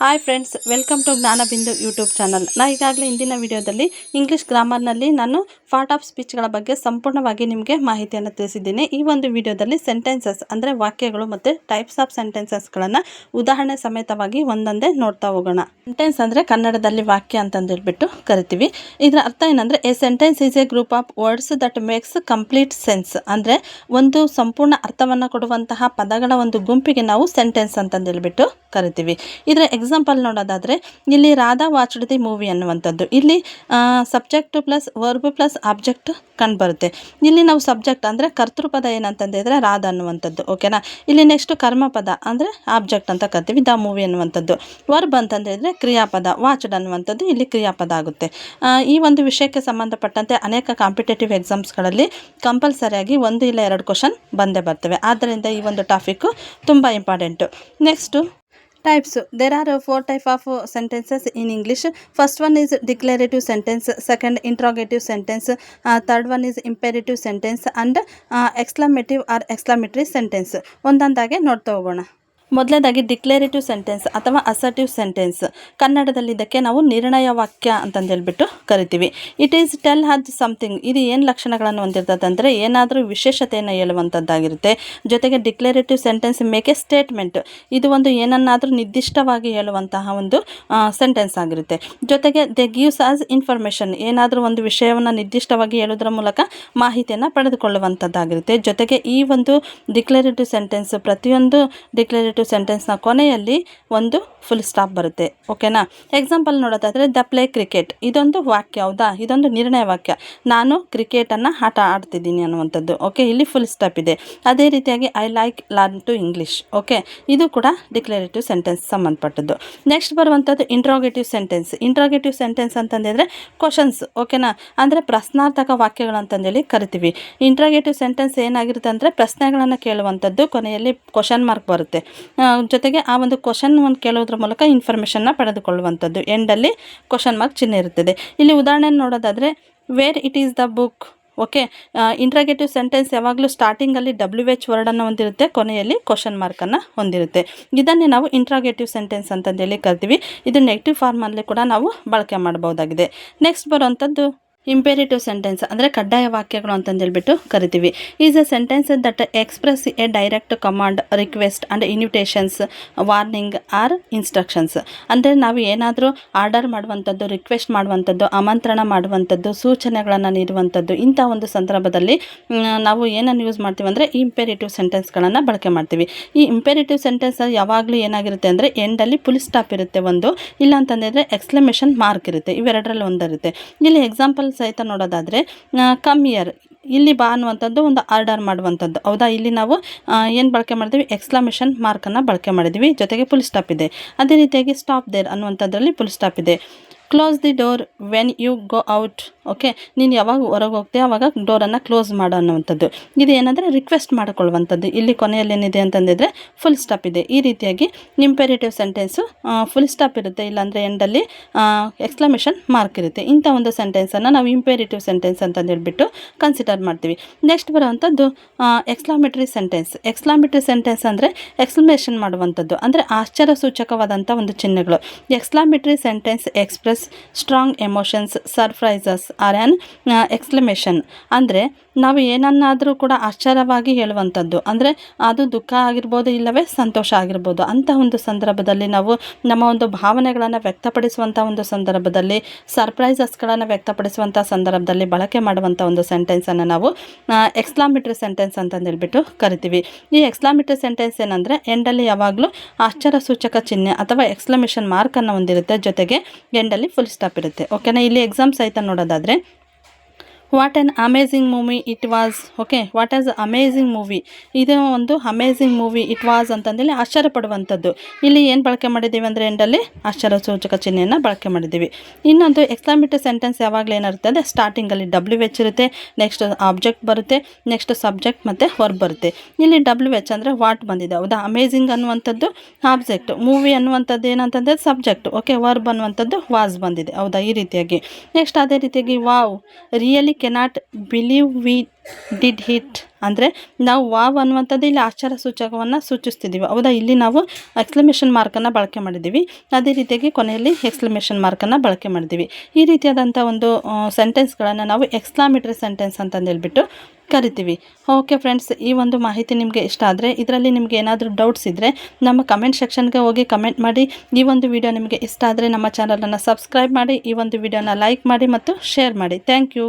Hi friends, welcome to Jnanabindu YouTube channel. ಈಗಾಗಲೇ ಇಂದಿನ ವಿಡಿಯೋದಲ್ಲಿ ಇಂಗ್ಲೀಷ್ ಗ್ರಾಮರ್ನಲ್ಲಿ ನಾನು ಪಾರ್ಟ್ ಆಫ್ ಸ್ಪೀಚ್ಗಳ ಬಗ್ಗೆ ಸಂಪೂರ್ಣವಾಗಿ ನಿಮಗೆ ಮಾಹಿತಿಯನ್ನು ತಿಳಿಸಿದ್ದೀನಿ. ಈ ಒಂದು ವಿಡಿಯೋದಲ್ಲಿ ಸೆಂಟೆನ್ಸಸ್ ಅಂದರೆ ವಾಕ್ಯಗಳು ಮತ್ತು ಟೈಪ್ಸ್ ಆಫ್ ಸೆಂಟೆನ್ಸಸ್ಗಳನ್ನು ಉದಾಹರಣೆ ಸಮೇತವಾಗಿ ಒಂದೊಂದೇ ನೋಡ್ತಾ ಹೋಗೋಣ. ಸೆಂಟೆನ್ಸ್ ಅಂದರೆ ಕನ್ನಡದಲ್ಲಿ ವಾಕ್ಯ ಅಂತಂದೇಳ್ಬಿಟ್ಟು ಕರಿತೀವಿ. ಇದರ ಅರ್ಥ ಏನಂದರೆ A sentence is A group of words that makes complete sense. ಅಂದರೆ ಒಂದು ಸಂಪೂರ್ಣ ಅರ್ಥವನ್ನು ಕೊಡುವಂತಹ ಪದಗಳ ಒಂದು ಗುಂಪಿಗೆ ನಾವು ಸೆಂಟೆನ್ಸ್ ಅಂತಂದೇಳ್ಬಿಟ್ಟು ಕರಿತೀವಿ. ಇದರ ಎಕ್ಸಾಂಪಲ್ ನೋಡೋದಾದರೆ ಇಲ್ಲಿ ರಾಧಾ ವಾಚ್ಡ್ ದಿ ಮೂವಿ ಅನ್ನುವಂಥದ್ದು. ಇಲ್ಲಿ subject plus verb plus object ಕಂಡುಬರುತ್ತೆ. ಇಲ್ಲಿ ನಾವು ಸಬ್ಜೆಕ್ಟ್ ಅಂದರೆ ಕರ್ತೃಪದ ಏನಂತಂದಿದ್ರೆ ರಾಧಾ ಅನ್ನುವಂಥದ್ದು. ಓಕೆನಾ. ಇಲ್ಲಿ ನೆಕ್ಸ್ಟ್ ಕರ್ಮಪದ ಅಂದರೆ ಆಬ್ಜೆಕ್ಟ್ ಅಂತ ಕರಿತೀವಿ, ದ ಮೂವಿ ಅನ್ನುವಂಥದ್ದು. ವರ್ಬ್ ಅಂತಂದಿದ್ರೆ ಕ್ರಿಯಾಪದ, ವಾಚ್ಡ್ ಅನ್ನುವಂಥದ್ದು ಇಲ್ಲಿ ಕ್ರಿಯಾಪದ ಆಗುತ್ತೆ. ಈ ಒಂದು ವಿಷಯಕ್ಕೆ ಸಂಬಂಧಪಟ್ಟಂತೆ ಅನೇಕ ಕಾಂಪಿಟೇಟಿವ್ ಎಕ್ಸಾಮ್ಸ್ಗಳಲ್ಲಿ ಕಂಪಲ್ಸರಿಯಾಗಿ 1 ಇಲ್ಲ 2 ಕ್ವಶನ್ ಬಂದೇ ಬರ್ತವೆ. ಆದ್ದರಿಂದ ಈ ಒಂದು ಟಾಪಿಕ್ಕು ತುಂಬ important. Next types. There are 4 types of sentences in English. First one is declarative sentence, second interrogative sentence, third one is imperative sentence and exclamative or exclamatory sentence. ಒಂದೊಂದಾಗೆ ನೋಡ್ತಾ ಹೋಗೋಣ. ಮೊದಲನೇದಾಗಿ ಡಿಕ್ಲೇರೇಟಿವ್ ಸೆಂಟೆನ್ಸ್ ಅಥವಾ ಅಸರ್ಟಿವ್ ಸೆಂಟೆನ್ಸ್. ಕನ್ನಡದಲ್ಲಿ ಇದಕ್ಕೆ ನಾವು ನಿರ್ಣಯ ವಾಕ್ಯ ಅಂತಂದೇಳ್ಬಿಟ್ಟು ಕರಿತೀವಿ. It is tell Haj something. ಇದು ಏನು ಲಕ್ಷಣಗಳನ್ನು ಹೊಂದಿರ್ತದೆ ಅಂದರೆ ಏನಾದರೂ ವಿಶೇಷತೆಯನ್ನು ಹೇಳುವಂಥದ್ದಾಗಿರುತ್ತೆ. ಜೊತೆಗೆ ಡಿಕ್ಲೇರೇಟಿವ್ ಸೆಂಟೆನ್ಸ್ ಮೇಕ್ ಎ ಸ್ಟೇಟ್ಮೆಂಟ್. ಇದು ಒಂದು ಏನನ್ನಾದರೂ ನಿರ್ದಿಷ್ಟವಾಗಿ ಹೇಳುವಂತಹ ಒಂದು ಸೆಂಟೆನ್ಸ್ ಆಗಿರುತ್ತೆ. ಜೊತೆಗೆ ದೆ ಗಿವ್ಸ್ ಆಸ್ ಇನ್ಫಾರ್ಮೇಷನ್. ಏನಾದರೂ ಒಂದು ವಿಷಯವನ್ನು ನಿರ್ದಿಷ್ಟವಾಗಿ ಹೇಳೋದ್ರ ಮೂಲಕ ಮಾಹಿತಿಯನ್ನು ಪಡೆದುಕೊಳ್ಳುವಂಥದ್ದಾಗಿರುತ್ತೆ. ಜೊತೆಗೆ ಈ ಒಂದು ಡಿಕ್ಲೇರೇಟಿವ್ ಸೆಂಟೆನ್ಸ್ ಪ್ರತಿಯೊಂದು ಡಿಕ್ಲೇರೇಟಿವ್ ಸೆಂಟೆನ್ಸ್ನ ಕೊನೆಯಲ್ಲಿ ಒಂದು ಫುಲ್ ಸ್ಟಾಪ್ ಬರುತ್ತೆ. ಓಕೆನಾ. ಎಕ್ಸಾಂಪಲ್ ನೋಡೋದಾದರೆ ದ ಪ್ಲೇ ಕ್ರಿಕೆಟ್. ಇದೊಂದು ವಾಕ್ಯ, ಹೌದಾ. ಇದೊಂದು ನಿರ್ಣಯ ವಾಕ್ಯ. ನಾನು ಕ್ರಿಕೆಟನ್ನು ಆಟ ಆಡ್ತಿದ್ದೀನಿ ಅನ್ನುವಂಥದ್ದು. ಓಕೆ, ಇಲ್ಲಿ ಫುಲ್ ಸ್ಟಾಪ್ ಇದೆ. ಅದೇ ರೀತಿಯಾಗಿ I like learn to English. Okay, ಇದು ಕೂಡ ಡಿಕ್ಲೇರೇಟಿವ್ ಸೆಂಟೆನ್ಸ್ ಸಂಬಂಧಪಟ್ಟದ್ದು. ನೆಕ್ಸ್ಟ್ ಬರುವಂಥದ್ದು ಇಂಟ್ರೋಗೇಟಿವ್ ಸೆಂಟೆನ್ಸ್. ಇಂಟ್ರೋಗೇಟಿವ್ ಸೆಂಟೆನ್ಸ್ ಅಂತಂದಿದ್ರೆ ಕ್ವಶನ್ಸ್. ಓಕೆನಾ, ಅಂದರೆ ಪ್ರಶ್ನಾರ್ಥಕ ವಾಕ್ಯಗಳು ಅಂತಂದೇಳಿ ಕರಿತೀವಿ. ಇಂಟ್ರೋಗೇಟಿವ್ ಸೆಂಟೆನ್ಸ್ ಏನಾಗಿರುತ್ತೆ ಅಂದರೆ ಪ್ರಶ್ನೆಗಳನ್ನು ಕೇಳುವಂಥದ್ದು, ಕೊನೆಯಲ್ಲಿ ಕ್ವಶನ್ ಮಾರ್ಕ್ ಬರುತ್ತೆ. ಜೊತೆಗೆ ಆ ಒಂದು ಕ್ವಶನ್ ಕೇಳೋದ್ರ ಮೂಲಕ ಇನ್ಫಾರ್ಮೇಷನ್ನ ಪಡೆದುಕೊಳ್ಳುವಂಥದ್ದು. ಎಂಡಲ್ಲಿ ಕ್ವಶನ್ ಮಾರ್ಕ್ ಚಿಹ್ನೆ ಇರುತ್ತದೆ. ಇಲ್ಲಿ ಉದಾಹರಣೆ ನೋಡೋದಾದರೆ where it is the book. Okay, interrogative sentence ಯಾವಾಗಲೂ ಸ್ಟಾರ್ಟಿಂಗಲ್ಲಿ WH ವರ್ಡನ್ನು ಹೊಂದಿರುತ್ತೆ, ಕೊನೆಯಲ್ಲಿ ಕ್ವಶನ್ ಮಾರ್ಕನ್ನು ಹೊಂದಿರುತ್ತೆ. ಇದನ್ನೇ ನಾವು ಇಂಟ್ರಾಗೇಟಿವ್ ಸೆಂಟೆನ್ಸ್ ಅಂತಂದೇಳಿ ಕರಿತೀವಿ. ಇದು ನೆಗೆಟಿವ್ ಫಾರ್ಮಲ್ಲಿ ಕೂಡ ನಾವು ಬಳಕೆ ಮಾಡಬಹುದಾಗಿದೆ. ನೆಕ್ಸ್ಟ್ ಬರುವಂಥದ್ದು ಇಂಪೇರೇಟಿವ್ ಸೆಂಟೆನ್ಸ್ ಅಂದರೆ ಕಡ್ಡಾಯ ವಾಕ್ಯಗಳು ಅಂತಂದೇಳ್ಬಿಟ್ಟು ಕರಿತೀವಿ. Is a sentence that express a direct command, request and invitations, warning or instructions. ಅಂದರೆ ನಾವು ಏನಾದರೂ ಆರ್ಡರ್ ಮಾಡುವಂಥದ್ದು, ರಿಕ್ವೆಸ್ಟ್ ಮಾಡುವಂಥದ್ದು, ಆಮಂತ್ರಣ ಮಾಡುವಂಥದ್ದು, ಸೂಚನೆಗಳನ್ನು ನೀಡುವಂಥದ್ದು, ಇಂಥ ಒಂದು ಸಂದರ್ಭದಲ್ಲಿ ನಾವು ಏನನ್ನು ಯೂಸ್ ಮಾಡ್ತೀವಿ ಅಂದರೆ ಇಂಪೇರೇಟಿವ್ ಸೆಂಟೆನ್ಸ್ಗಳನ್ನು ಬಳಕೆ ಮಾಡ್ತೀವಿ. ಈ ಇಂಪೇರೇಟಿವ್ ಸೆಂಟೆನ್ಸ್ ಯಾವಾಗಲೂ ಏನಾಗಿರುತ್ತೆ ಅಂದರೆ ಎಂಡಲ್ಲಿ ಫುಲ್ ಸ್ಟಾಪ್ ಇರುತ್ತೆ ಒಂದು, ಇಲ್ಲ ಅಂತಂದಿದ್ರೆ ಎಕ್ಸ್ಕ್ಲಮೇಷನ್ ಮಾರ್ಕ್ ಇರುತ್ತೆ. ಇವೆರಡರಲ್ಲಿ ಒಂದಿರುತ್ತೆ. ಇಲ್ಲಿ ಎಕ್ಸಾಂಪಲ್ ಸಹಿತ ನೋಡೋದಾದರೆ ಕಮ್ ಇಯರ್. ಇಲ್ಲಿ ಬಾ ಅನ್ನುವಂಥದ್ದು ಒಂದು ಆರ್ಡರ್ ಮಾಡುವಂಥದ್ದು, ಹೌದಾ. ಇಲ್ಲಿ ನಾವು ಏನು ಬಳಕೆ ಮಾಡಿದ್ವಿ, ಎಕ್ಸ್ಕ್ಲಮೇಷನ್ ಮಾರ್ಕನ್ನು ಬಳಕೆ ಮಾಡಿದ್ವಿ, ಜೊತೆಗೆ ಫುಲ್ ಸ್ಟಾಪ್ ಇದೆ. ಅದೇ ರೀತಿಯಾಗಿ ಸ್ಟಾಪ್ ದೇರ್ ಅನ್ನುವಂಥದ್ರಲ್ಲಿ ಫುಲ್ ಸ್ಟಾಪ್ ಇದೆ. Close the door when you go out. Okay, ನೀನು ಯಾವಾಗ ಹೊರಗೆ ಹೋಗ್ತೀಯ ಆವಾಗ ಡೋರನ್ನು ಕ್ಲೋಸ್ ಮಾಡು ಅನ್ನುವಂಥದ್ದು. ಇದು ಏನಂದರೆ ರಿಕ್ವೆಸ್ಟ್ ಮಾಡಿಕೊಳ್ಳುವಂಥದ್ದು. ಇಲ್ಲಿ ಕೊನೆಯಲ್ಲಿ ಏನಿದೆ ಅಂತಂದಿದ್ರೆ ಫುಲ್ ಸ್ಟಾಪ್ ಇದೆ. ಈ ರೀತಿಯಾಗಿ ಇಂಪೇರೇಟಿವ್ ಸೆಂಟೆನ್ಸು ಫುಲ್ ಸ್ಟಾಪ್ ಇರುತ್ತೆ, ಇಲ್ಲಾಂದರೆ ಎಂಡಲ್ಲಿ ಎಕ್ಸ್ಕ್ಲಮೇಷನ್ ಮಾರ್ಕ್ ಇರುತ್ತೆ. ಇಂಥ ಒಂದು ಸೆಂಟೆನ್ಸನ್ನು ನಾವು ಇಂಪೇರೇಟಿವ್ ಸೆಂಟೆನ್ಸ್ ಅಂತಂದೇಳ್ಬಿಟ್ಟು ಕನ್ಸಿಡರ್ ಮಾಡ್ತೀವಿ. ನೆಕ್ಸ್ಟ್ ಬರುವಂಥದ್ದು ಎಕ್ಸ್ಕ್ಲಾಮೇಟರಿ ಸೆಂಟೆನ್ಸ್. ಎಕ್ಸ್ಕ್ಲಾಮೇಟರಿ ಸೆಂಟೆನ್ಸ್ ಅಂದರೆ ಎಕ್ಸ್ಕ್ಲಮೇಷನ್ ಮಾಡುವಂಥದ್ದು, ಅಂದರೆ ಆಶ್ಚರ್ಯ ಸೂಚಕವಾದಂಥ ಒಂದು ಚಿಹ್ನೆಗಳು. Exclamatory sentence express strong emotions, surprises or an exclamation. ಅಂದರೆ ನಾವು ಏನನ್ನಾದರೂ ಕೂಡ ಆಶ್ಚರ್ಯವಾಗಿ ಹೇಳುವಂಥದ್ದು, ಅಂದರೆ ಅದು ದುಃಖ ಆಗಿರ್ಬೋದು, ಇಲ್ಲವೇ ಸಂತೋಷ ಆಗಿರ್ಬೋದು. ಅಂಥ ಒಂದು ಸಂದರ್ಭದಲ್ಲಿ ನಾವು ನಮ್ಮ ಒಂದು ಭಾವನೆಗಳನ್ನು ವ್ಯಕ್ತಪಡಿಸುವಂಥ ಒಂದು ಸಂದರ್ಭದಲ್ಲಿ, ಸರ್ಪ್ರೈಸಸ್ಗಳನ್ನು ವ್ಯಕ್ತಪಡಿಸುವಂಥ ಸಂದರ್ಭದಲ್ಲಿ ಬಳಕೆ ಮಾಡುವಂಥ ಒಂದು ಸೆಂಟೆನ್ಸನ್ನು ನಾವು ಎಕ್ಸ್ಕ್ಲಾಮೇಟರಿ ಸೆಂಟೆನ್ಸ್ ಅಂತಂದೇಳ್ಬಿಟ್ಟು ಕರಿತೀವಿ. ಈ ಎಕ್ಸ್ಕ್ಲಾಮೇಟರಿ ಸೆಂಟೆನ್ಸ್ ಏನಂದರೆ ಎಂಡಲ್ಲಿ ಯಾವಾಗಲೂ ಆಶ್ಚರ್ಯ ಸೂಚಕ ಚಿಹ್ನೆ ಅಥವಾ ಎಕ್ಸ್ಕ್ಲಮೇಷನ್ ಮಾರ್ಕನ್ನು ಹೊಂದಿರುತ್ತೆ, ಜೊತೆಗೆ ಎಂಡಲ್ಲಿ ಫುಲ್ ಸ್ಟಾಪ್ ಇರುತ್ತೆ. ಓಕೆನಾ. ಇಲ್ಲಿ ಎಕ್ಸಾಮ್ ಸಹಿತ ನೋಡೋದಾದರೆ what an amazing movie it was. Okay, what as amazing movie. ಇದು ಒಂದು ಅಮೇಝಿಂಗ್ ಮೂವಿ ಇಟ್ ವಾಸ್ ಅಂತಂದೇಳಿ ಆಶ್ಚರ್ಯ ಪಡುವಂಥದ್ದು. ಇಲ್ಲಿ ಏನು ಬಳಕೆ ಮಾಡಿದ್ದೀವಿ ಅಂದರೆ ಎಂಡಲ್ಲಿ ಆಶ್ಚರ್ಯ ಸೂಚಕ ಚಿಹ್ನೆಯನ್ನು ಬಳಕೆ ಮಾಡಿದ್ದೀವಿ. ಇನ್ನೊಂದು ಎಕ್ಸ್ಕ್ಲಾಮೇಟರಿ ಸೆಂಟೆನ್ಸ್ ಯಾವಾಗಲೂ ಏನಿರುತ್ತೆ ಅಂದರೆ ಸ್ಟಾರ್ಟಿಂಗಲ್ಲಿ WH ಇರುತ್ತೆ, ನೆಕ್ಸ್ಟ್ ಆಬ್ಜೆಕ್ಟ್ ಬರುತ್ತೆ, ನೆಕ್ಸ್ಟ್ ಸಬ್ಜೆಕ್ಟ್ ಮತ್ತು ವರ್ಬ್ ಬರುತ್ತೆ. ಇಲ್ಲಿ WH ಅಂದರೆ ವಾಟ್ ಬಂದಿದೆ, ಹೌದಾ. ಅಮೇಝಿಂಗ್ ಅನ್ನುವಂಥದ್ದು ಆಬ್ಜೆಕ್ಟ್, ಮೂವಿ ಅನ್ನುವಂಥದ್ದು ಏನಂತಂದರೆ ಸಬ್ಜೆಕ್ಟ್. ಓಕೆ, ವರ್ಬ್ ಅನ್ನುವಂಥದ್ದು ವಾಸ್ ಬಂದಿದೆ, ಹೌದಾ. ಈ ರೀತಿಯಾಗಿ ನೆಕ್ಸ್ಟ್ ಅದೇ ರೀತಿಯಾಗಿ wow, really cannot believe we did hit ಅಂದರೆ ನಾವು ವಾವ್ ಅನ್ನುವಂಥದ್ದು ಇಲ್ಲಿ ಆಶ್ಚರ್ಯ ಸೂಚಕವನ್ನು ಸೂಚಿಸ್ತಿದ್ದೀವಿ, ಹೌದಾ. ಇಲ್ಲಿ ನಾವು ಎಕ್ಸ್ಕ್ಲಮೇಷನ್ ಮಾರ್ಕನ್ನು ಬಳಕೆ ಮಾಡಿದ್ದೀವಿ, ಅದೇ ರೀತಿಯಾಗಿ ಕೊನೆಯಲ್ಲಿ ಎಕ್ಸ್ಕ್ಲಮೇಷನ್ ಮಾರ್ಕನ್ನು ಬಳಕೆ ಮಾಡಿದ್ದೀವಿ. ಈ ರೀತಿಯಾದಂಥ ಒಂದು ಸೆಂಟೆನ್ಸ್ಗಳನ್ನು ನಾವು ಎಕ್ಸ್ಕ್ಲಾಮೇಟರಿ ಸೆಂಟೆನ್ಸ್ ಅಂತಂದು ಹೇಳ್ಬಿಟ್ಟು ಕರಿತೀವಿ. ಓಕೆ ಫ್ರೆಂಡ್ಸ್, ಈ ಒಂದು ಮಾಹಿತಿ ನಿಮಗೆ ಇಷ್ಟ ಆದರೆ, ಇದರಲ್ಲಿ ನಿಮಗೆ ಏನಾದರೂ ಡೌಟ್ಸ್ ಇದ್ದರೆ ನಮ್ಮ ಕಮೆಂಟ್ ಸೆಕ್ಷನ್ಗೆ ಹೋಗಿ ಕಮೆಂಟ್ ಮಾಡಿ. ಈ ಒಂದು ವಿಡಿಯೋ ನಿಮಗೆ ಇಷ್ಟ ಆದರೆ ನಮ್ಮ ಚಾನಲನ್ನು ಸಬ್ಸ್ಕ್ರೈಬ್ ಮಾಡಿ, ಈ ಒಂದು ವಿಡಿಯೋನ ಲೈಕ್ ಮಾಡಿ ಮತ್ತು ಶೇರ್ ಮಾಡಿ. Thank you.